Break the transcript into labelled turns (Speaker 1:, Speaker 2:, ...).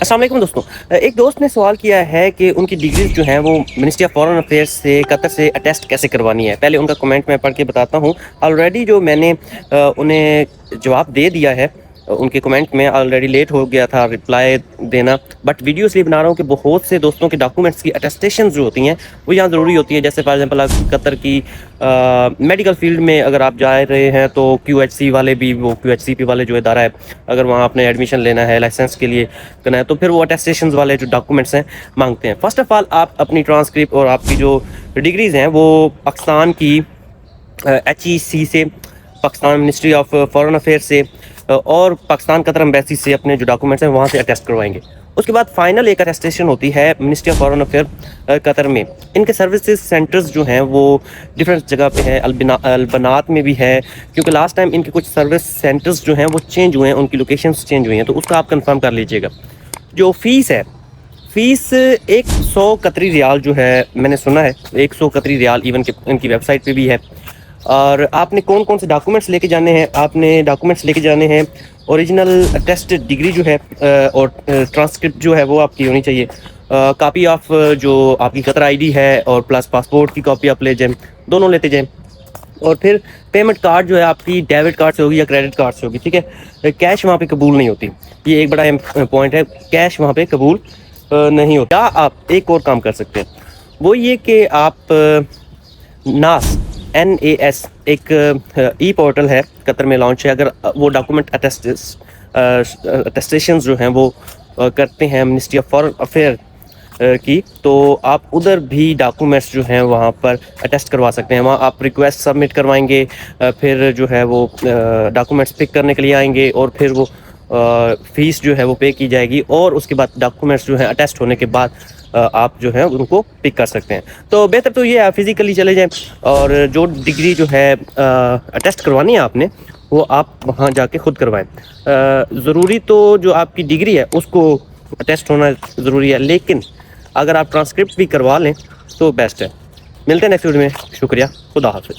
Speaker 1: السلام علیکم دوستوں، ایک دوست نے سوال کیا ہے کہ ان کی ڈگریز جو ہیں وہ منسٹری آف فارن افیئرس سے قطر سے اٹیسٹ کیسے کروانی ہے۔ پہلے ان کا کمنٹ میں پڑھ کے بتاتا ہوں۔ آلریڈی جو میں نے انہیں جواب دے دیا ہے، ان کے کمنٹ میں آلریڈی لیٹ ہو گیا تھا رپلائی دینا، بٹ ویڈیو اس لیے بنا رہا ہوں کہ بہت سے دوستوں کے ڈاکومنٹس کی اٹیسٹیشنز جو ہوتی ہیں وہ یہاں ضروری ہوتی ہے۔ جیسے فار ایگزامپل قطر کی میڈیکل فیلڈ میں اگر آپ جا رہے ہیں تو کیو ایچ سی والے بھی، وہ کیو ایچ سی پی والے جو ادارہ ہے، اگر وہاں آپ نے ایڈمیشن لینا ہے لائسنس کے لیے کرنا ہے تو پھر وہ اٹیسٹیشنز والے جو ڈاکومنٹس ہیں مانگتے ہیں۔ فرسٹ آف آل آپ اپنی ٹرانسکرپٹ اور آپ کی جو ڈگریز ہیں وہ پاکستان کی ایچ ای سی سے، Pakistan ministry of foreign affair سے اور پاکستان قطر ایمبیسی سے اپنے جو ڈاکومنٹس ہیں وہاں سے اٹیسٹ کروائیں گے۔ اس کے بعد فائنل ایک اٹیسٹیشن ہوتی ہے منسٹری آف فارن افیئر قطر میں۔ ان کے سروسز سینٹرز جو ہیں وہ ڈفرینٹ جگہ پہ ہیں، البنات میں بھی ہے، کیونکہ لاسٹ ٹائم ان کے کچھ سروس سینٹرز جو ہیں وہ چینج ہوئے ہیں، ان کی لوکیشنز چینج ہوئی ہیں، تو اس کا آپ کنفرم کر لیجئے گا۔ جو فیس ہے، فیس 100 قطری ریال جو ہے، میں نے سنا ہے 100 قطری ریال ایون کہ ان کی ویب سائٹ پہ بھی ہے۔ اور آپ نے کون کون سے ڈاکومنٹس لے کے جانے ہیں؟ آپ نے ڈاکومنٹس لے کے جانے ہیں اوریجنل ٹیسٹ ڈگری جو ہے اور ٹرانسکرپٹ جو ہے وہ آپ کی ہونی چاہیے، کاپی آف جو آپ کی قطر آئی ڈی ہے اور پلس پاسپورٹ کی کاپی آپ لے جائیں، دونوں لیتے جائیں۔ اور پھر پیمنٹ کارڈ جو ہے آپ کی ڈیبٹ کارڈ سے ہوگی یا کریڈٹ کارڈ سے ہوگی، ٹھیک ہے؟ کیش وہاں پہ قبول نہیں ہوتی، یہ ایک بڑا پوائنٹ ہے، کیش وہاں پہ قبول نہیں ہوتا۔ آپ ایک اور کام کر سکتے ہیں، وہ یہ کہ آپ ناس NAS ایک ای پورٹل ہے قطر میں لانچ ہے، اگر وہ ڈاکومنٹ اٹیسٹیشنز جو ہیں وہ کرتے ہیں منسٹری آف فارن افیئر کی، تو آپ ادھر بھی ڈاکومنٹس جو ہیں وہاں پر اٹیسٹ کروا سکتے ہیں۔ وہاں آپ ریکویسٹ سبمٹ کروائیں گے، پھر جو ہے وہ ڈاکومنٹس پک کرنے کے لیے آئیں گے، اور پھر وہ فیس جو ہے وہ پے کی جائے گی، اور اس کے بعد ڈاکومنٹس جو ہیں اٹیسٹ ہونے کے بعد آپ جو ہے ان کو پک کر سکتے ہیں۔ تو بہتر تو یہ ہے فزیکلی چلے جائیں، اور جو ڈگری جو ہے اٹیسٹ کروانی ہے آپ نے، وہ آپ وہاں جا کے خود کروائیں۔ ضروری تو جو آپ کی ڈگری ہے اس کو اٹیسٹ ہونا ضروری ہے، لیکن اگر آپ ٹرانسکرپٹ بھی کروا لیں تو بیسٹ ہے۔ ملتے ہیں نیکسٹ ویڈیو میں، شکریہ، خدا حافظ۔